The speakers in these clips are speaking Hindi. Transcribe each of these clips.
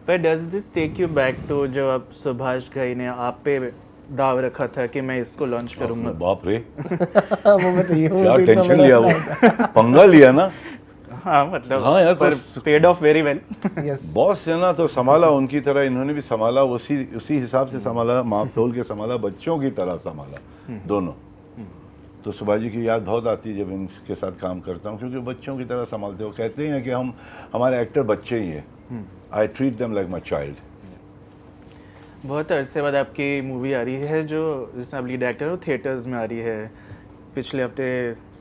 पर does this take you back to जब आप सुभाष घई ने आप पे दाव रखा था कि मैं इसको लॉन्च करूंगा? बाप रे, वो बताइए, वो क्या तो इतना टेंशन बड़ा लिया वो, पंगा लिया ना। हाँ मतलब, हाँ यार, पर paid of very well. Yes, boss है ना, तो संभाला उनकी तरह इन्होंने भी संभाला, उसी हिसाब से संभाला, माप तोल के संभाला, बच्चों की तरह संभाला दोनों। तो सुभाष जी की याद बहुत आती है जब इनके साथ काम करता हूँ, क्योंकि बच्चों की तरह संभालते हो। कहते हैं कि हमारे एक्टर बच्चे ही हैं। I treat them like my child. बहुत अरसे बाद आपकी मूवी आ रही है जो जिसमें आप लीड एक्टर हो, थिएटर्स में आ रही है। पिछले हफ्ते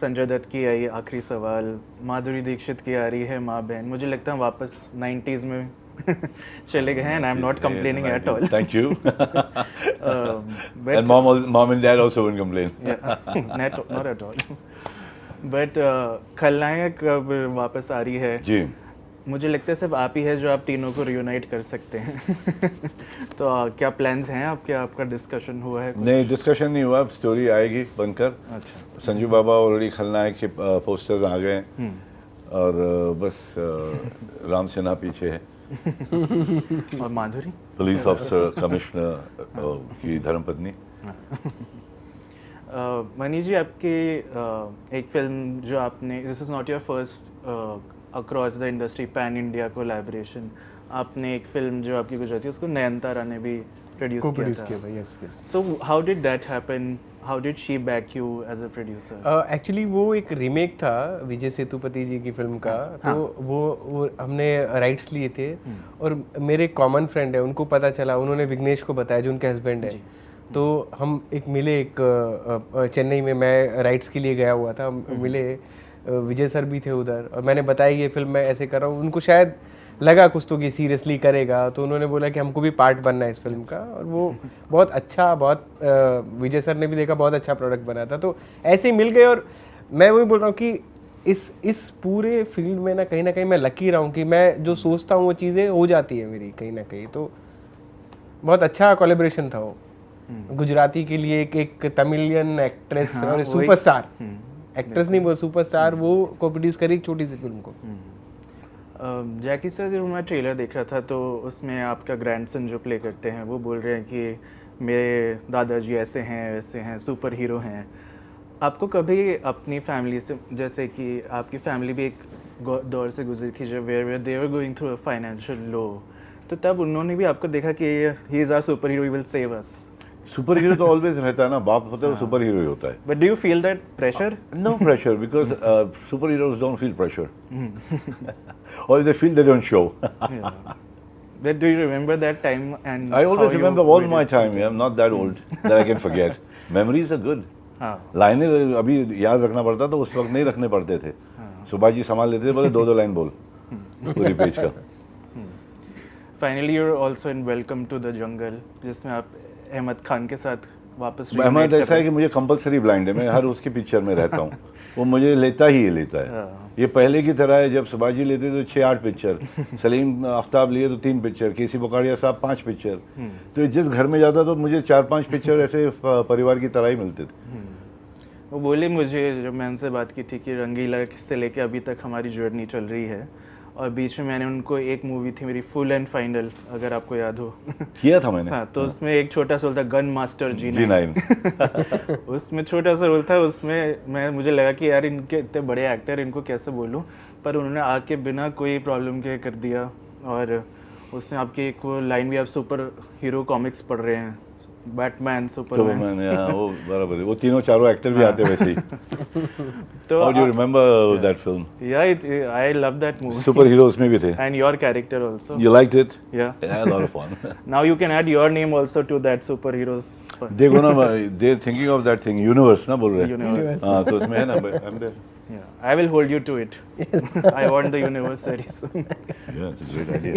संजय दत्त की आई आखिरी सवाल, माधुरी दीक्षित की आ रही है माँ बहन। मुझे लगता है वापस 90s में चले गए हैं, and I'm not complaining at all. Thank you. But And mom and dad also won't complain. yeah, not at all. But खलनायक अब वापस आ रही है। जी, मुझे लगता है सिर्फ आप ही है जो आप तीनों को रियूनाइट कर सकते हैं। तो क्या प्लान्स हैं आपके? आपका डिस्कशन हुआ है कुछ? नहीं डिस्कशन नहीं हुआ, स्टोरी आएगी बनकर। अच्छा, संजू बाबा ऑलरेडी खलनायक के पोस्टर्स आ गए हैं, और बस राम सिन्हा पीछे है, और माधुरी पुलिस ऑफिसर कमिश्नर की धर्मपत्नी। मनी जी, आपकी एक फिल्म जो आपने, this is not your first across the industry pan India collaboration, आपने एक फिल्म जो आपकी गुजराती उसको नयनतारा ने भी प्रोड्यूस किया था। Yes. So how did that happen? How did she back you as a producer? Actually वो एक रीमेक था विजय सेतुपति जी की फिल्म का। तो वो हमने राइट्स लिए थे, और मेरे कॉमन फ्रेंड है, उनको पता चला, उन्होंने विघ्नेश को बताया जो उनके हस्बैंड है। तो हम मिले, चेन्नई में मैं राइट्स के लिए गया हुआ था, मिले, विजय सर भी थे उधर, और मैंने बताया ये फिल्म मैं ऐसे कर रहा हूँ। उनको शायद लगा कुछ तो कि सीरियसली करेगा, तो उन्होंने बोला कि हमको भी पार्ट बनना है इस फिल्म का, और वो बहुत अच्छा, विजय सर ने भी देखा, बहुत अच्छा प्रोडक्ट बना था। तो ऐसे ही मिल गए, और मैं वही बोल रहा हूँ कि इस पूरे फील्ड में ना कहीं मैं लकी रहा हूँ कि मैं जो सोचता हूँ वो चीज़ें हो जाती है मेरी कहीं ना कहीं। तो बहुत अच्छा कोलैबोरेशन था वो, गुजराती के लिए एक तमिलियन एक्ट्रेस और सुपरस्टार, एक्ट्रेस नहीं वो सुपरस्टार, वो को प्रोड्यूस करी एक छोटी सी फिल्म को। जैकी सर, जब मैं ट्रेलर देख रहा था तो उसमें आपका ग्रैंडसन जो प्ले करते हैं वो बोल रहे हैं कि मेरे दादाजी ऐसे हैं वैसे हैं, सुपर हीरो हैं। आपको कभी अपनी फैमिली से, जैसे कि आपकी फैमिली भी एक दौर से गुजरी थी जब where they were going through a financial low, तो तब उन्होंने भी आपको देखा कि he is our super hero, he will save us? Super hero तो ऑलवेज रहता है ना, बाप होता है वो सुपर हीरो ही होता है। But do you feel that pressure? No pressure, because super heroes don't feel pressure, or if they feel, they don't show. But do you remember that time? And I always how you remember all made my it time. through? Yeah, I'm not that old that I can forget. Memories are good. हाँ, लाइनें अभी याद रखना पड़ता था, उस वक्त नहीं रखने पड़ते थे। सुभाष जी संभाल लेते थे, बोले दो लाइन बोल पूरी पेज का। Finally you are also in welcome to the jungle, जिसमें आप अहमद खान के साथ वापस अहमद ऐसा है कि मुझे कंपलसरी ब्लाइंड है, मैं हर उसकी पिक्चर में रहता हूँ, वो मुझे लेता है। ये पहले की तरह है, जब सुभाष जी लेते तो 6-8 पिक्चर, सलीम आफ्ताब लिए तो 3 पिक्चर, केसी बोकाड़िया साहब 5 पिक्चर। तो जिस घर में जाता तो मुझे 4-5 पिक्चर ऐसे परिवार की तरह ही मिलते थे। वो बोले मुझे, जब मैं उनसे बात की थी, कि रंगीला से लेके अभी तक हमारी जर्नी चल रही है, और बीच में मैंने उनको एक मूवी थी मेरी फुल एंड फाइनल, अगर आपको याद हो, किया था मैंने। हाँ, तो उसमें एक छोटा सा रोल था गन मास्टर G9। उसमें छोटा सा रोल था, उसमें मुझे लगा कि यार इनके इतने बड़े एक्टर, इनको कैसे बोलूँ, पर उन्होंने आके बिना कोई प्रॉब्लम के कर दिया। और उसमें आपकी एक वो लाइन भी, आप सुपर हीरो कॉमिक्स पढ़ रहे हैं, बैटमैन, सुपरमैन, वो बराबर, वो तीनों चारों एक्टर भी आते वैसे ही। तो How do you remember that film? Yeah, I love that movie. Super hero उसमें भी थे। And your character also. You liked it? Yeah. Yeah, a lot of fun. Now you can add your name also to that superheroes. देखो ना, they're thinking of that thing, universe ना बोल रहे हैं। Universe. हाँ, तो उसमें है ना, I'm there. Yeah, I will hold you to it. I want the universe series. Yeah, it's a great idea.